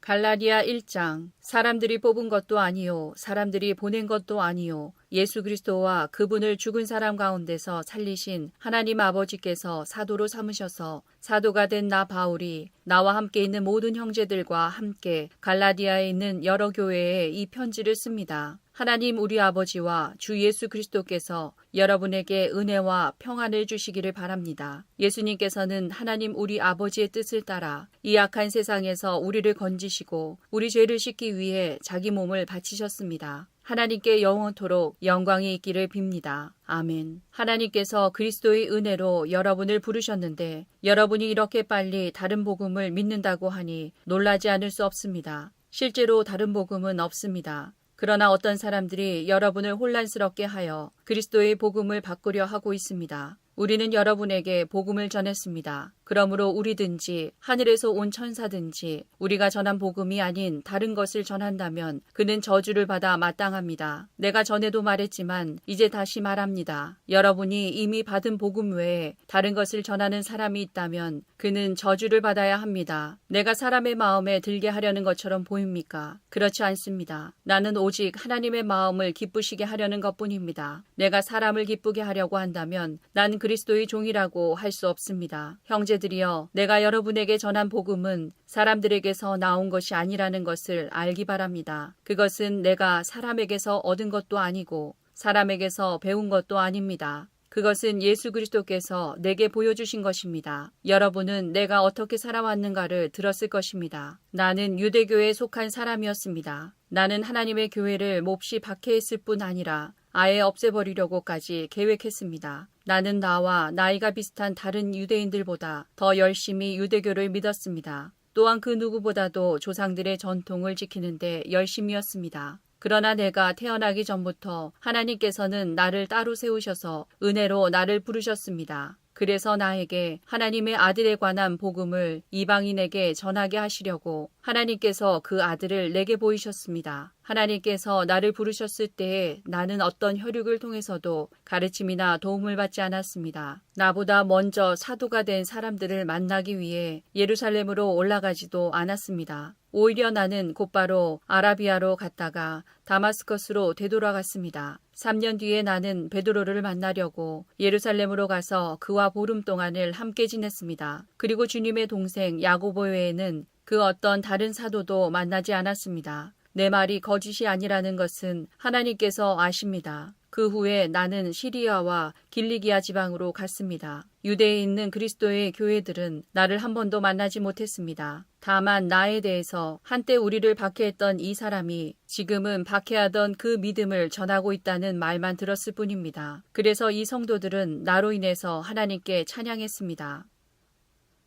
갈라디아 1장. 사람들이 뽑은 것도 아니요 사람들이 보낸 것도 아니요 예수 그리스도와 그분을 죽은 사람 가운데서 살리신 하나님 아버지께서 사도로 삼으셔서 사도가 된 나 바울이 나와 함께 있는 모든 형제들과 함께 갈라디아에 있는 여러 교회에 이 편지를 씁니다. 하나님 우리 아버지와 주 예수 그리스도께서 여러분에게 은혜와 평안을 주시기를 바랍니다. 예수님께서는 하나님 우리 아버지의 뜻을 따라 이 악한 세상에서 우리를 건지시고 우리 죄를 씻기 위해 자기 몸을 바치셨습니다. 하나님께 영원토록 영광이 있기를 빕니다. 아멘. 하나님께서 그리스도의 은혜로 여러분을 부르셨는데 여러분이 이렇게 빨리 다른 복음을 믿는다고 하니 놀라지 않을 수 없습니다. 실제로 다른 복음은 없습니다. 그러나 어떤 사람들이 여러분을 혼란스럽게 하여 그리스도의 복음을 바꾸려 하고 있습니다. 우리는 여러분에게 복음을 전했습니다. 그러므로 우리든지 하늘에서 온 천사든지 우리가 전한 복음이 아닌 다른 것을 전한다면 그는 저주를 받아 마땅합니다. 내가 전에도 말했지만 이제 다시 말합니다. 여러분이 이미 받은 복음 외에 다른 것을 전하는 사람이 있다면 그는 저주를 받아야 합니다. 내가 사람의 마음에 들게 하려는 것처럼 보입니까? 그렇지 않습니다. 나는 오직 하나님의 마음을 기쁘시게 하려는 것뿐입니다. 내가 사람을 기쁘게 하려고 한다면 난 그리스도의 종이라고 할 수 없습니다. 형제들이여, 내가 여러분에게 전한 복음은 사람들에게서 나온 것이 아니라는 것을 알기 바랍니다. 그것은 내가 사람에게서 얻은 것도 아니고 사람에게서 배운 것도 아닙니다. 그것은 예수 그리스도께서 내게 보여주신 것입니다. 여러분은 내가 어떻게 살아왔는가를 들었을 것입니다. 나는 유대교에 속한 사람이었습니다. 나는 하나님의 교회를 몹시 박해했을 뿐 아니라 아예 없애버리려고까지 계획했습니다. 나는 나와 나이가 비슷한 다른 유대인들보다 더 열심히 유대교를 믿었습니다. 또한 그 누구보다도 조상들의 전통을 지키는데 열심이었습니다. 그러나 내가 태어나기 전부터 하나님께서는 나를 따로 세우셔서 은혜로 나를 부르셨습니다. 그래서 나에게 하나님의 아들에 관한 복음을 이방인에게 전하게 하시려고 하나님께서 그 아들을 내게 보이셨습니다. 하나님께서 나를 부르셨을 때에 나는 어떤 혈육을 통해서도 가르침이나 도움을 받지 않았습니다. 나보다 먼저 사도가 된 사람들을 만나기 위해 예루살렘으로 올라가지도 않았습니다. 오히려 나는 곧바로 아라비아로 갔다가 다마스커스로 되돌아갔습니다. 3년 뒤에 나는 베드로를 만나려고 예루살렘으로 가서 그와 보름 동안을 함께 지냈습니다. 그리고 주님의 동생 야고보 외에는 그 어떤 다른 사도도 만나지 않았습니다. 내 말이 거짓이 아니라는 것은 하나님께서 아십니다. 그 후에 나는 시리아와 길리기아 지방으로 갔습니다. 유대에 있는 그리스도의 교회들은 나를 한 번도 만나지 못했습니다. 다만 나에 대해서 한때 우리를 박해했던 이 사람이 지금은 박해하던 그 믿음을 전하고 있다는 말만 들었을 뿐입니다. 그래서 이 성도들은 나로 인해서 하나님께 찬양했습니다.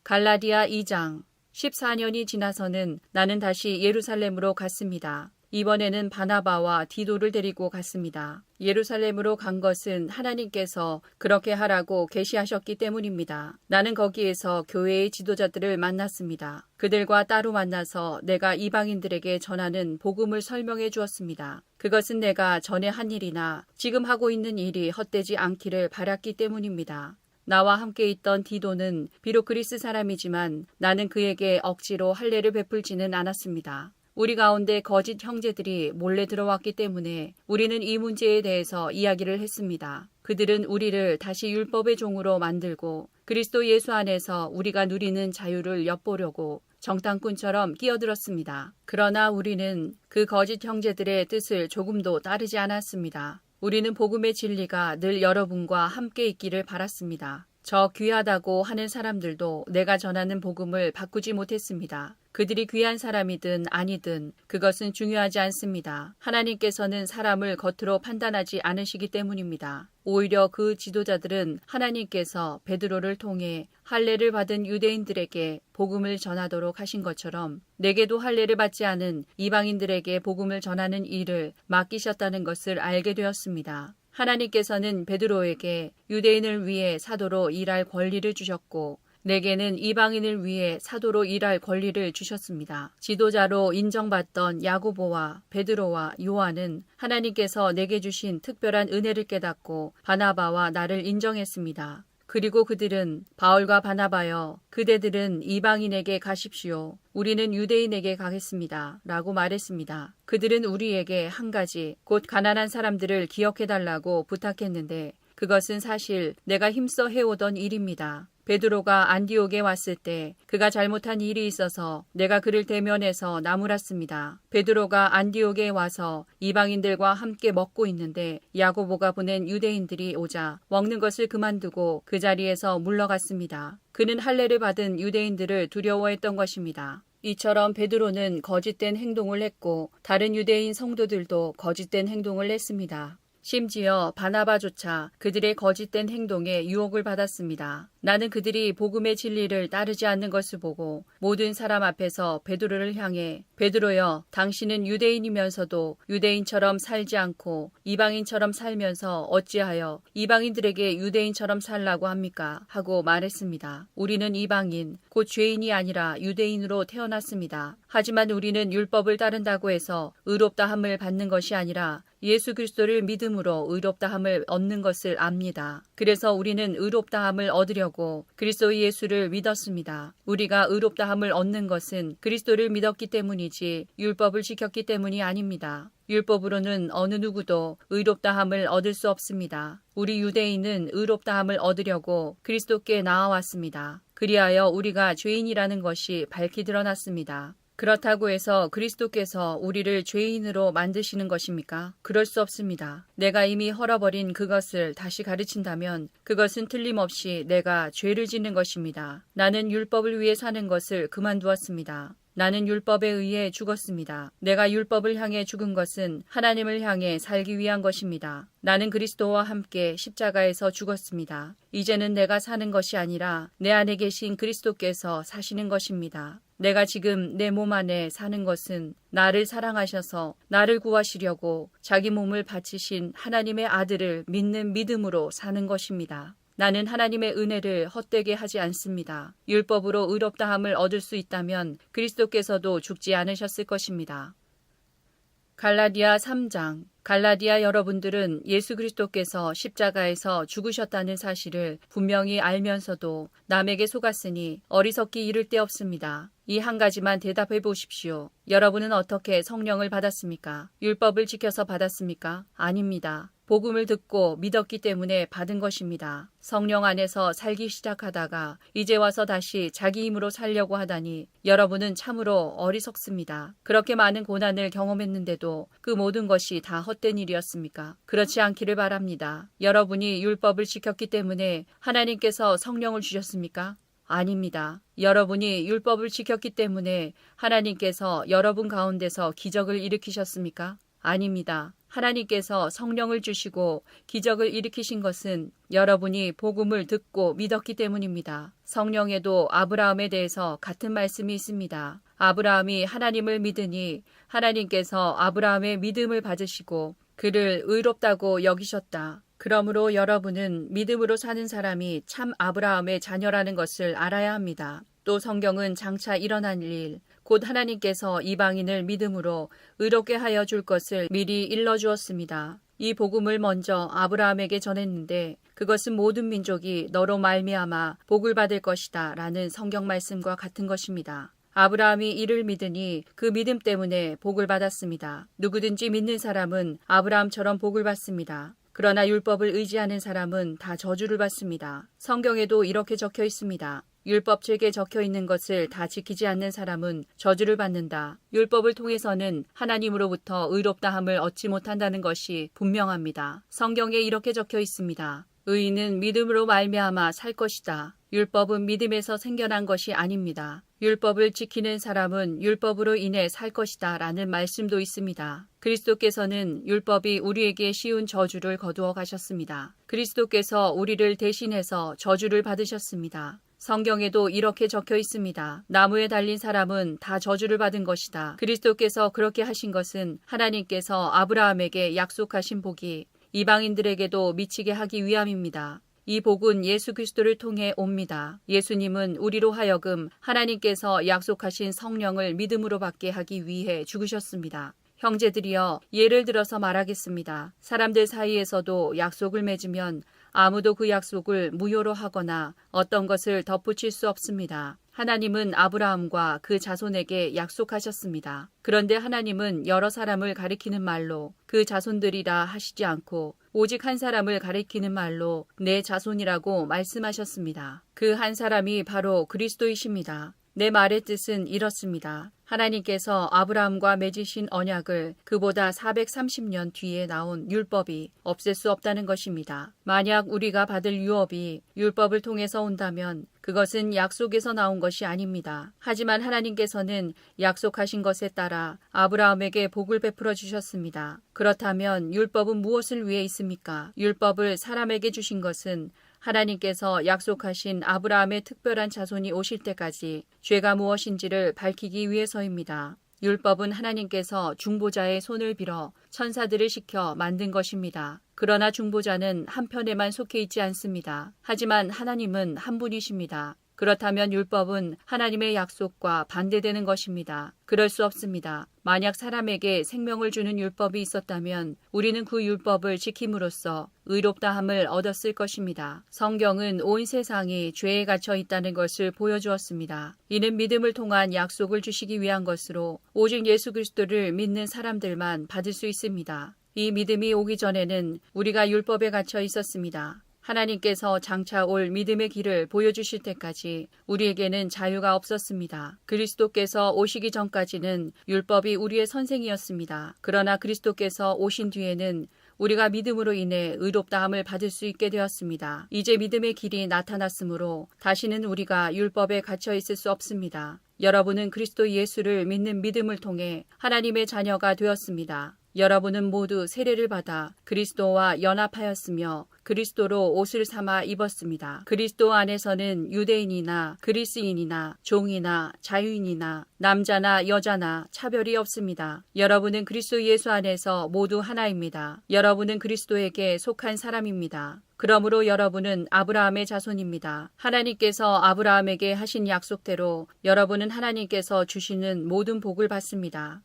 갈라디아 2장. 14년이 지나서는 나는 다시 예루살렘으로 갔습니다. 이번에는 바나바와 디도를 데리고 갔습니다. 예루살렘으로 간 것은 하나님께서 그렇게 하라고 계시하셨기 때문입니다. 나는 거기에서 교회의 지도자들을 만났습니다. 그들과 따로 만나서 내가 이방인들에게 전하는 복음을 설명해 주었습니다. 그것은 내가 전에 한 일이나 지금 하고 있는 일이 헛되지 않기를 바랐기 때문입니다. 나와 함께 있던 디도는 비록 그리스 사람이지만 나는 그에게 억지로 할례를 베풀지는 않았습니다. 우리 가운데 거짓 형제들이 몰래 들어왔기 때문에 우리는 이 문제에 대해서 이야기를 했습니다. 그들은 우리를 다시 율법의 종으로 만들고 그리스도 예수 안에서 우리가 누리는 자유를 엿보려고 정탐꾼처럼 끼어들었습니다. 그러나 우리는 그 거짓 형제들의 뜻을 조금도 따르지 않았습니다. 우리는 복음의 진리가 늘 여러분과 함께 있기를 바랐습니다. 저 귀하다고 하는 사람들도 내가 전하는 복음을 바꾸지 못했습니다. 그들이 귀한 사람이든 아니든 그것은 중요하지 않습니다. 하나님께서는 사람을 겉으로 판단하지 않으시기 때문입니다. 오히려 그 지도자들은 하나님께서 베드로를 통해 할례를 받은 유대인들에게 복음을 전하도록 하신 것처럼 내게도 할례를 받지 않은 이방인들에게 복음을 전하는 일을 맡기셨다는 것을 알게 되었습니다. 하나님께서는 베드로에게 유대인을 위해 사도로 일할 권리를 주셨고 내게는 이방인을 위해 사도로 일할 권리를 주셨습니다. 지도자로 인정받던 야고보와 베드로와 요한은 하나님께서 내게 주신 특별한 은혜를 깨닫고 바나바와 나를 인정했습니다. 그리고 그들은 바울과 바나바여 그대들은 이방인에게 가십시오. 우리는 유대인에게 가겠습니다. 라고 말했습니다. 그들은 우리에게 한 가지, 곧 가난한 사람들을 기억해달라고 부탁했는데 그것은 사실 내가 힘써 해오던 일입니다. 베드로가 안디옥에 왔을 때 그가 잘못한 일이 있어서 내가 그를 대면해서 나무랐습니다. 베드로가 안디옥에 와서 이방인들과 함께 먹고 있는데 야고보가 보낸 유대인들이 오자 먹는 것을 그만두고 그 자리에서 물러갔습니다. 그는 할례를 받은 유대인들을 두려워했던 것입니다. 이처럼 베드로는 거짓된 행동을 했고 다른 유대인 성도들도 거짓된 행동을 했습니다. 심지어 바나바조차 그들의 거짓된 행동에 유혹을 받았습니다. 나는 그들이 복음의 진리를 따르지 않는 것을 보고 모든 사람 앞에서 베드로를 향해 베드로여, 당신은 유대인이면서도 유대인처럼 살지 않고 이방인처럼 살면서 어찌하여 이방인들에게 유대인처럼 살라고 합니까? 하고 말했습니다. 우리는 이방인, 곧 죄인이 아니라 유대인으로 태어났습니다. 하지만 우리는 율법을 따른다고 해서 의롭다함을 받는 것이 아니라 예수 그리스도를 믿음으로 의롭다함을 얻는 것을 압니다. 그래서 우리는 의롭다함을 얻으려고 그리스도 예수를 믿었습니다. 우리가 의롭다함을 얻는 것은 그리스도를 믿었기 때문이지 율법을 지켰기 때문이 아닙니다. 율법으로는 어느 누구도 의롭다함을 얻을 수 없습니다. 우리 유대인은 의롭다함을 얻으려고 그리스도께 나아왔습니다. 그리하여 우리가 죄인이라는 것이 밝히 드러났습니다. 그렇다고 해서 그리스도께서 우리를 죄인으로 만드시는 것입니까? 그럴 수 없습니다. 내가 이미 헐어버린 그것을 다시 가르친다면 그것은 틀림없이 내가 죄를 짓는 것입니다. 나는 율법을 위해 사는 것을 그만두었습니다. 나는 율법에 의해 죽었습니다. 내가 율법을 향해 죽은 것은 하나님을 향해 살기 위한 것입니다. 나는 그리스도와 함께 십자가에서 죽었습니다. 이제는 내가 사는 것이 아니라 내 안에 계신 그리스도께서 사시는 것입니다. 내가 지금 내 몸 안에 사는 것은 나를 사랑하셔서 나를 구하시려고 자기 몸을 바치신 하나님의 아들을 믿는 믿음으로 사는 것입니다. 나는 하나님의 은혜를 헛되게 하지 않습니다. 율법으로 의롭다함을 얻을 수 있다면 그리스도께서도 죽지 않으셨을 것입니다. 갈라디아 3장. 갈라디아 여러분들은 예수 그리스도께서 십자가에서 죽으셨다는 사실을 분명히 알면서도 남에게 속았으니 어리석기 이를 데 없습니다. 이 한 가지만 대답해 보십시오. 여러분은 어떻게 성령을 받았습니까? 율법을 지켜서 받았습니까? 아닙니다. 복음을 듣고 믿었기 때문에 받은 것입니다. 성령 안에서 살기 시작하다가 이제 와서 다시 자기 힘으로 살려고 하다니 여러분은 참으로 어리석습니다. 그렇게 많은 고난을 경험했는데도 그 모든 것이 다 헛된 일이었습니까? 그렇지 않기를 바랍니다. 여러분이 율법을 지켰기 때문에 하나님께서 성령을 주셨습니까? 아닙니다. 여러분이 율법을 지켰기 때문에 하나님께서 여러분 가운데서 기적을 일으키셨습니까? 아닙니다. 하나님께서 성령을 주시고 기적을 일으키신 것은 여러분이 복음을 듣고 믿었기 때문입니다. 성령에도 아브라함에 대해서 같은 말씀이 있습니다. 아브라함이 하나님을 믿으니 하나님께서 아브라함의 믿음을 받으시고 그를 의롭다고 여기셨다. 그러므로 여러분은 믿음으로 사는 사람이 참 아브라함의 자녀라는 것을 알아야 합니다. 또 성경은 장차 일어날 일, 곧 하나님께서 이방인을 믿음으로 의롭게 하여 줄 것을 미리 일러주었습니다. 이 복음을 먼저 아브라함에게 전했는데 그것은 모든 민족이 너로 말미암아 복을 받을 것이다 라는 성경 말씀과 같은 것입니다. 아브라함이 이를 믿으니 그 믿음 때문에 복을 받았습니다. 누구든지 믿는 사람은 아브라함처럼 복을 받습니다. 그러나 율법을 의지하는 사람은 다 저주를 받습니다. 성경에도 이렇게 적혀 있습니다. 율법책에 적혀 있는 것을 다 지키지 않는 사람은 저주를 받는다. 율법을 통해서는 하나님으로부터 의롭다함을 얻지 못한다는 것이 분명합니다. 성경에 이렇게 적혀 있습니다. 의인은 믿음으로 말미암아 살 것이다. 율법은 믿음에서 생겨난 것이 아닙니다. 율법을 지키는 사람은 율법으로 인해 살 것이다 라는 말씀도 있습니다. 그리스도께서는 율법이 우리에게 씌운 저주를 거두어 가셨습니다. 그리스도께서 우리를 대신해서 저주를 받으셨습니다. 성경에도 이렇게 적혀 있습니다. 나무에 달린 사람은 다 저주를 받은 것이다. 그리스도께서 그렇게 하신 것은 하나님께서 아브라함에게 약속하신 복이 이방인들에게도 미치게 하기 위함입니다. 이 복은 예수 그리스도를 통해 옵니다. 예수님은 우리로 하여금 하나님께서 약속하신 성령을 믿음으로 받게 하기 위해 죽으셨습니다. 형제들이여, 예를 들어서 말하겠습니다. 사람들 사이에서도 약속을 맺으면 아무도 그 약속을 무효로 하거나 어떤 것을 덧붙일 수 없습니다. 하나님은 아브라함과 그 자손에게 약속하셨습니다. 그런데 하나님은 여러 사람을 가리키는 말로 그 자손들이라 하시지 않고 오직 한 사람을 가리키는 말로 내 자손이라고 말씀하셨습니다. 그 한 사람이 바로 그리스도이십니다. 내 말의 뜻은 이렇습니다. 하나님께서 아브라함과 맺으신 언약을 그보다 430년 뒤에 나온 율법이 없앨 수 없다는 것입니다. 만약 우리가 받을 유업이 율법을 통해서 온다면 그것은 약속에서 나온 것이 아닙니다. 하지만 하나님께서는 약속하신 것에 따라 아브라함에게 복을 베풀어 주셨습니다. 그렇다면 율법은 무엇을 위해 있습니까? 율법을 사람에게 주신 것은 하나님께서 약속하신 아브라함의 특별한 자손이 오실 때까지 죄가 무엇인지를 밝히기 위해서입니다. 율법은 하나님께서 중보자의 손을 빌어 천사들을 시켜 만든 것입니다. 그러나 중보자는 한편에만 속해 있지 않습니다. 하지만 하나님은 한 분이십니다. 그렇다면 율법은 하나님의 약속과 반대되는 것입니다. 그럴 수 없습니다. 만약 사람에게 생명을 주는 율법이 있었다면 우리는 그 율법을 지킴으로써 의롭다함을 얻었을 것입니다. 성경은 온 세상이 죄에 갇혀 있다는 것을 보여주었습니다. 이는 믿음을 통한 약속을 주시기 위한 것으로 오직 예수 그리스도를 믿는 사람들만 받을 수 있습니다. 이 믿음이 오기 전에는 우리가 율법에 갇혀 있었습니다. 하나님께서 장차 올 믿음의 길을 보여주실 때까지 우리에게는 자유가 없었습니다. 그리스도께서 오시기 전까지는 율법이 우리의 선생이었습니다. 그러나 그리스도께서 오신 뒤에는 우리가 믿음으로 인해 의롭다함을 받을 수 있게 되었습니다. 이제 믿음의 길이 나타났으므로 다시는 우리가 율법에 갇혀 있을 수 없습니다. 여러분은 그리스도 예수를 믿는 믿음을 통해 하나님의 자녀가 되었습니다. 여러분은 모두 세례를 받아 그리스도와 연합하였으며 그리스도로 옷을 삼아 입었습니다. 그리스도 안에서는 유대인이나 그리스인이나 종이나 자유인이나 남자나 여자나 차별이 없습니다. 여러분은 그리스도 예수 안에서 모두 하나입니다. 여러분은 그리스도에게 속한 사람입니다. 그러므로 여러분은 아브라함의 자손입니다. 하나님께서 아브라함에게 하신 약속대로 여러분은 하나님께서 주시는 모든 복을 받습니다.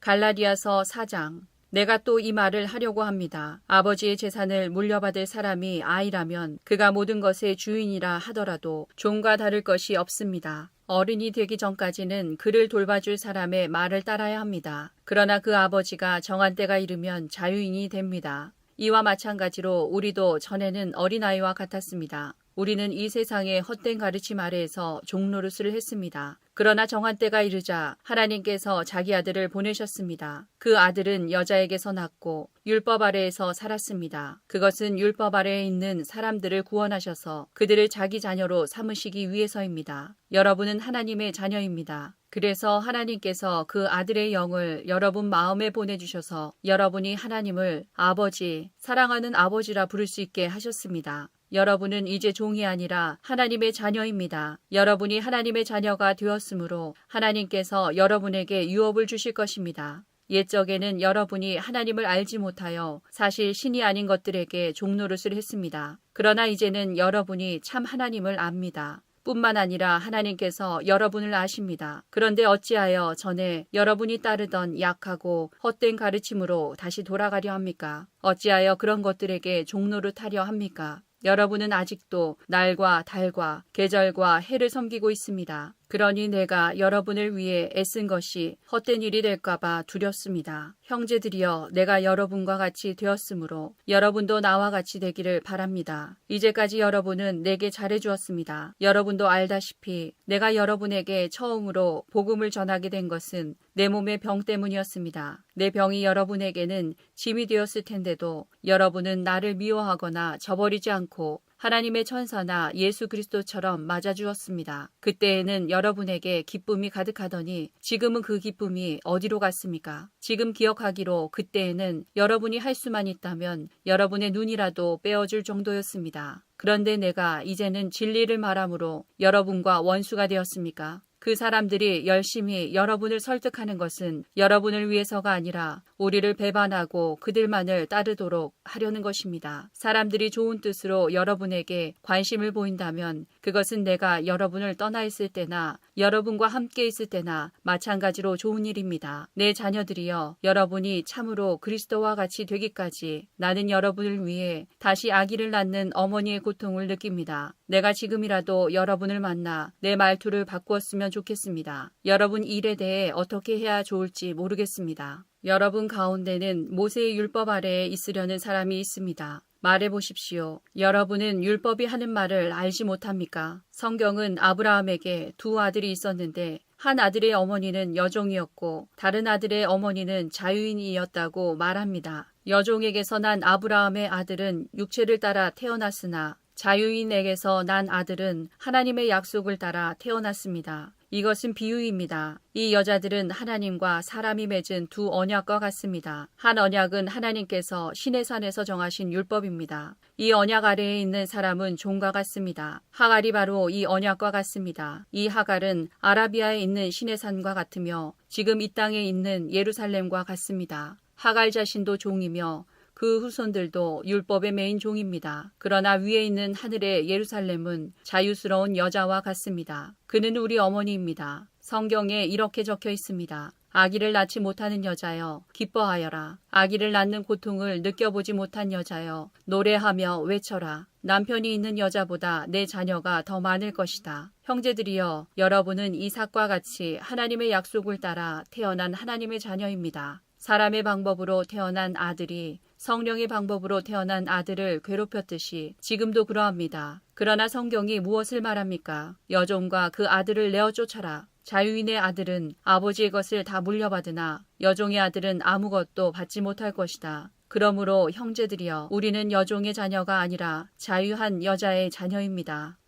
갈라디아서 4장. 내가 또 이 말을 하려고 합니다. 아버지의 재산을 물려받을 사람이 아이라면 그가 모든 것의 주인이라 하더라도 종과 다를 것이 없습니다. 어른이 되기 전까지는 그를 돌봐줄 사람의 말을 따라야 합니다. 그러나 그 아버지가 정한 때가 이르면 자유인이 됩니다. 이와 마찬가지로 우리도 전에는 어린아이와 같았습니다. 우리는 이 세상의 헛된 가르침 아래에서 종노릇을 했습니다. 그러나 정한 때가 이르자 하나님께서 자기 아들을 보내셨습니다. 그 아들은 여자에게서 낳고 율법 아래에서 살았습니다. 그것은 율법 아래에 있는 사람들을 구원하셔서 그들을 자기 자녀로 삼으시기 위해서입니다. 여러분은 하나님의 자녀입니다. 그래서 하나님께서 그 아들의 영을 여러분 마음에 보내주셔서 여러분이 하나님을 아버지, 사랑하는 아버지라 부를 수 있게 하셨습니다. 여러분은 이제 종이 아니라 하나님의 자녀입니다. 여러분이 하나님의 자녀가 되었으므로 하나님께서 여러분에게 유업을 주실 것입니다. 옛적에는 여러분이 하나님을 알지 못하여 사실 신이 아닌 것들에게 종노릇을 했습니다. 그러나 이제는 여러분이 참 하나님을 압니다. 뿐만 아니라 하나님께서 여러분을 아십니다. 그런데 어찌하여 전에 여러분이 따르던 약하고 헛된 가르침으로 다시 돌아가려 합니까? 어찌하여 그런 것들에게 종노릇하려 합니까? 여러분은 아직도 날과 달과 계절과 해를 섬기고 있습니다. 그러니 내가 여러분을 위해 애쓴 것이 헛된 일이 될까봐 두렵습니다. 형제들이여, 내가 여러분과 같이 되었으므로 여러분도 나와 같이 되기를 바랍니다. 이제까지 여러분은 내게 잘해주었습니다. 여러분도 알다시피 내가 여러분에게 처음으로 복음을 전하게 된 것은 내 몸의 병 때문이었습니다. 내 병이 여러분에게는 짐이 되었을 텐데도 여러분은 나를 미워하거나 저버리지 않고 하나님의 천사나 예수 그리스도처럼 맞아주었습니다. 그때에는 여러분에게 기쁨이 가득하더니 지금은 그 기쁨이 어디로 갔습니까? 지금 기억하기로 그때에는 여러분이 할 수만 있다면 여러분의 눈이라도 빼어줄 정도였습니다. 그런데 내가 이제는 진리를 말함으로 여러분과 원수가 되었습니까? 그 사람들이 열심히 여러분을 설득하는 것은 여러분을 위해서가 아니라 우리를 배반하고 그들만을 따르도록 하려는 것입니다. 사람들이 좋은 뜻으로 여러분에게 관심을 보인다면 그것은 내가 여러분을 떠나 있을 때나 여러분과 함께 있을 때나 마찬가지로 좋은 일입니다. 내 자녀들이여, 여러분이 참으로 그리스도와 같이 되기까지 나는 여러분을 위해 다시 아기를 낳는 어머니의 고통을 느낍니다. 내가 지금이라도 여러분을 만나 내 말투를 바꾸었으면 좋겠습니다. 여러분 일에 대해 어떻게 해야 좋을지 모르겠습니다. 여러분 가운데는 모세의 율법 아래에 있으려는 사람이 있습니다. 말해보십시오. 여러분은 율법이 하는 말을 알지 못합니까? 성경은 아브라함에게 두 아들이 있었는데 한 아들의 어머니는 여종이었고 다른 아들의 어머니는 자유인이었다고 말합니다. 여종에게서 난 아브라함의 아들은 육체를 따라 태어났으나 자유인에게서 난 아들은 하나님의 약속을 따라 태어났습니다. 이것은 비유입니다. 이 여자들은 하나님과 사람이 맺은 두 언약과 같습니다. 한 언약은 하나님께서 신의 산에서 정하신 율법입니다. 이 언약 아래에 있는 사람은 종과 같습니다. 하갈이 바로 이 언약과 같습니다. 이 하갈은 아라비아에 있는 신의 산과 같으며 지금 이 땅에 있는 예루살렘과 같습니다. 하갈 자신도 종이며 그 후손들도 율법의 메인 종입니다. 그러나 위에 있는 하늘의 예루살렘은 자유스러운 여자와 같습니다. 그는 우리 어머니입니다. 성경에 이렇게 적혀 있습니다. 아기를 낳지 못하는 여자여 기뻐하여라. 아기를 낳는 고통을 느껴보지 못한 여자여 노래하며 외쳐라. 남편이 있는 여자보다 내 자녀가 더 많을 것이다. 형제들이여, 여러분은 이삭과 같이 하나님의 약속을 따라 태어난 하나님의 자녀입니다. 사람의 방법으로 태어난 아들이 성령의 방법으로 태어난 아들을 괴롭혔듯이 지금도 그러합니다. 그러나 성경이 무엇을 말합니까? 여종과 그 아들을 내어 쫓아라. 자유인의 아들은 아버지의 것을 다 물려받으나 여종의 아들은 아무것도 받지 못할 것이다. 그러므로 형제들이여, 우리는 여종의 자녀가 아니라 자유한 여자의 자녀입니다.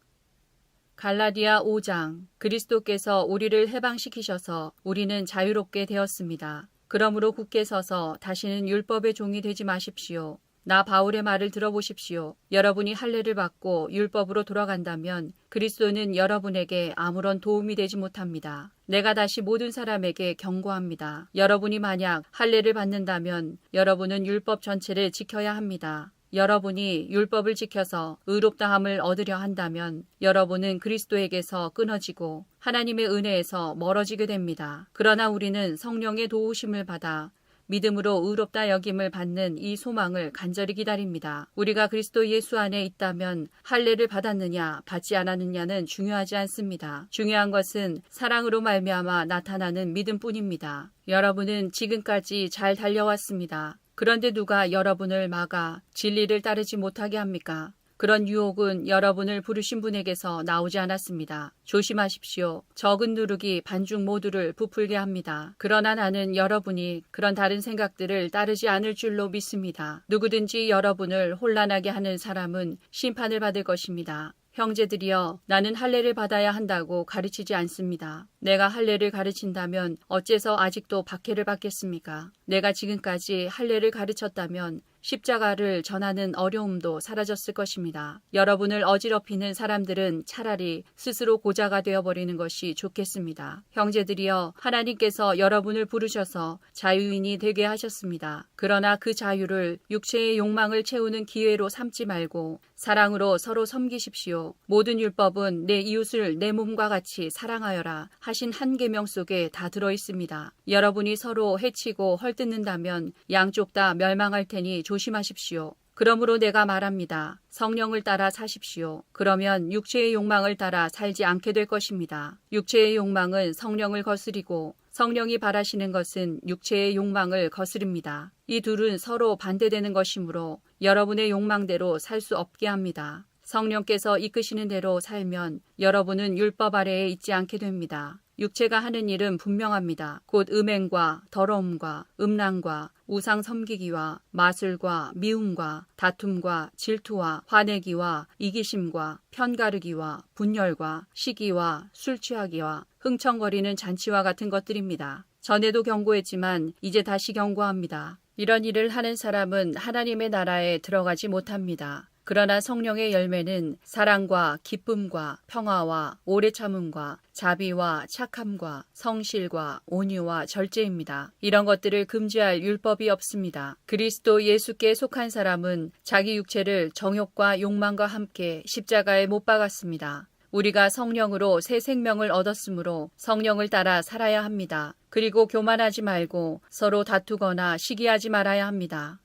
갈라디아 5장. 그리스도께서 우리를 해방시키셔서 우리는 자유롭게 되었습니다. 그러므로 굳게 서서 다시는 율법의 종이 되지 마십시오. 나 바울의 말을 들어보십시오. 여러분이 할례를 받고 율법으로 돌아간다면 그리스도는 여러분에게 아무런 도움이 되지 못합니다. 내가 다시 모든 사람에게 경고합니다. 여러분이 만약 할례를 받는다면 여러분은 율법 전체를 지켜야 합니다. 여러분이 율법을 지켜서 의롭다함을 얻으려 한다면 여러분은 그리스도에게서 끊어지고 하나님의 은혜에서 멀어지게 됩니다. 그러나 우리는 성령의 도우심을 받아 믿음으로 의롭다 여김을 받는 이 소망을 간절히 기다립니다. 우리가 그리스도 예수 안에 있다면 할례를 받았느냐 받지 않았느냐는 중요하지 않습니다. 중요한 것은 사랑으로 말미암아 나타나는 믿음뿐입니다. 여러분은 지금까지 잘 달려왔습니다. 그런데 누가 여러분을 막아 진리를 따르지 못하게 합니까? 그런 유혹은 여러분을 부르신 분에게서 나오지 않았습니다. 조심하십시오. 적은 누룩이 반중 모두를 부풀게 합니다. 그러나 나는 여러분이 그런 다른 생각들을 따르지 않을 줄로 믿습니다. 누구든지 여러분을 혼란하게 하는 사람은 심판을 받을 것입니다. 형제들이여, 나는 할례를 받아야 한다고 가르치지 않습니다. 내가 할례를 가르친다면 어째서 아직도 박해를 받겠습니까? 내가 지금까지 할례를 가르쳤다면 십자가를 전하는 어려움도 사라졌을 것입니다. 여러분을 어지럽히는 사람들은 차라리 스스로 고자가 되어버리는 것이 좋겠습니다. 형제들이여, 하나님께서 여러분을 부르셔서 자유인이 되게 하셨습니다. 그러나 그 자유를 육체의 욕망을 채우는 기회로 삼지 말고 사랑으로 서로 섬기십시오. 모든 율법은 내 이웃을 내 몸과 같이 사랑하여라 하신 한 계명 속에 다 들어 있습니다. 여러분이 서로 해치고 헐뜯는다면 양쪽 다 멸망할 테니 조심하십시오. 그러므로 내가 말합니다. 성령을 따라 사십시오. 그러면 육체의 욕망을 따라 살지 않게 될 것입니다. 육체의 욕망은 성령을 거스리고 성령이 바라시는 것은 육체의 욕망을 거스릅니다. 이 둘은 서로 반대되는 것이므로 여러분의 욕망대로 살 수 없게 합니다. 성령께서 이끄시는 대로 살면 여러분은 율법 아래에 있지 않게 됩니다. 육체가 하는 일은 분명합니다. 곧 음행과 더러움과 음란과 우상 섬기기와 마술과 미움과 다툼과 질투와 화내기와 이기심과 편가르기와 분열과 시기와 술 취하기와 흥청거리는 잔치와 같은 것들입니다. 전에도 경고했지만 이제 다시 경고합니다. 이런 일을 하는 사람은 하나님의 나라에 들어가지 못합니다. 그러나 성령의 열매는 사랑과 기쁨과 평화와 오래 참음과 자비와 착함과 성실과 온유와 절제입니다. 이런 것들을 금지할 율법이 없습니다. 그리스도 예수께 속한 사람은 자기 육체를 정욕과 욕망과 함께 십자가에 못 박았습니다. 우리가 성령으로 새 생명을 얻었으므로 성령을 따라 살아야 합니다. 그리고 교만하지 말고 서로 다투거나 시기하지 말아야 합니다.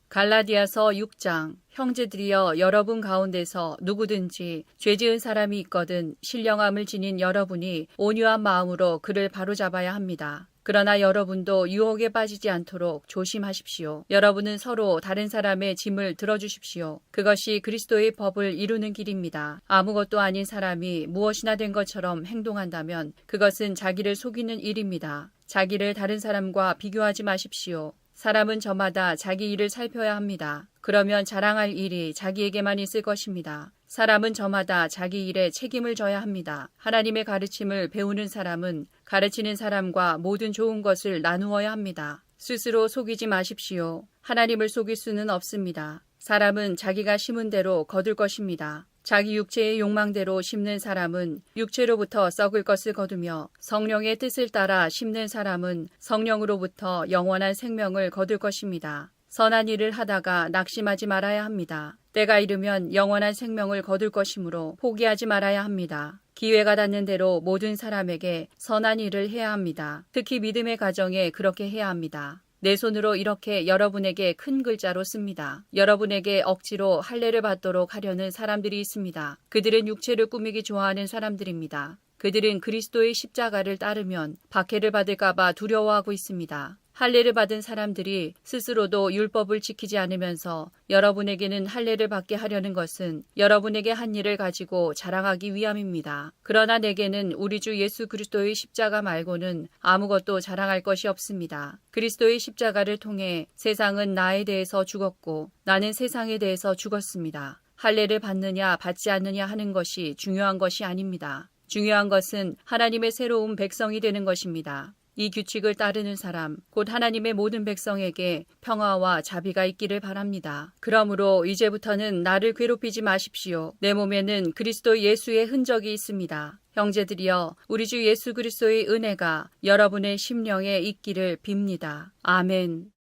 갈라디아서 6장. 형제들이여, 여러분 가운데서 누구든지 죄지은 사람이 있거든 신령함을 지닌 여러분이 온유한 마음으로 그를 바로잡아야 합니다. 그러나 여러분도 유혹에 빠지지 않도록 조심하십시오. 여러분은 서로 다른 사람의 짐을 들어주십시오. 그것이 그리스도의 법을 이루는 길입니다. 아무것도 아닌 사람이 무엇이나 된 것처럼 행동한다면 그것은 자기를 속이는 일입니다. 자기를 다른 사람과 비교하지 마십시오. 사람은 저마다 자기 일을 살펴야 합니다. 그러면 자랑할 일이 자기에게만 있을 것입니다. 사람은 저마다 자기 일에 책임을 져야 합니다. 하나님의 가르침을 배우는 사람은 가르치는 사람과 모든 좋은 것을 나누어야 합니다. 스스로 속이지 마십시오. 하나님을 속일 수는 없습니다. 사람은 자기가 심은 대로 거둘 것입니다. 자기 육체의 욕망대로 심는 사람은 육체로부터 썩을 것을 거두며 성령의 뜻을 따라 심는 사람은 성령으로부터 영원한 생명을 거둘 것입니다. 선한 일을 하다가 낙심하지 말아야 합니다. 때가 이르면 영원한 생명을 거둘 것이므로 포기하지 말아야 합니다. 기회가 닿는 대로 모든 사람에게 선한 일을 해야 합니다. 특히 믿음의 가정에 그렇게 해야 합니다. 내 손으로 이렇게 여러분에게 큰 글자로 씁니다. 여러분에게 억지로 할례를 받도록 하려는 사람들이 있습니다. 그들은 육체를 꾸미기 좋아하는 사람들입니다. 그들은 그리스도의 십자가를 따르면 박해를 받을까봐 두려워하고 있습니다. 할례를 받은 사람들이 스스로도 율법을 지키지 않으면서 여러분에게는 할례를 받게 하려는 것은 여러분에게 한 일을 가지고 자랑하기 위함입니다. 그러나 내게는 우리 주 예수 그리스도의 십자가 말고는 아무것도 자랑할 것이 없습니다. 그리스도의 십자가를 통해 세상은 나에 대해서 죽었고 나는 세상에 대해서 죽었습니다. 할례를 받느냐 받지 않느냐 하는 것이 중요한 것이 아닙니다. 중요한 것은 하나님의 새로운 백성이 되는 것입니다. 이 규칙을 따르는 사람, 곧 하나님의 모든 백성에게 평화와 자비가 있기를 바랍니다. 그러므로 이제부터는 나를 괴롭히지 마십시오. 내 몸에는 그리스도 예수의 흔적이 있습니다. 형제들이여, 우리 주 예수 그리스도의 은혜가 여러분의 심령에 있기를 빕니다. 아멘.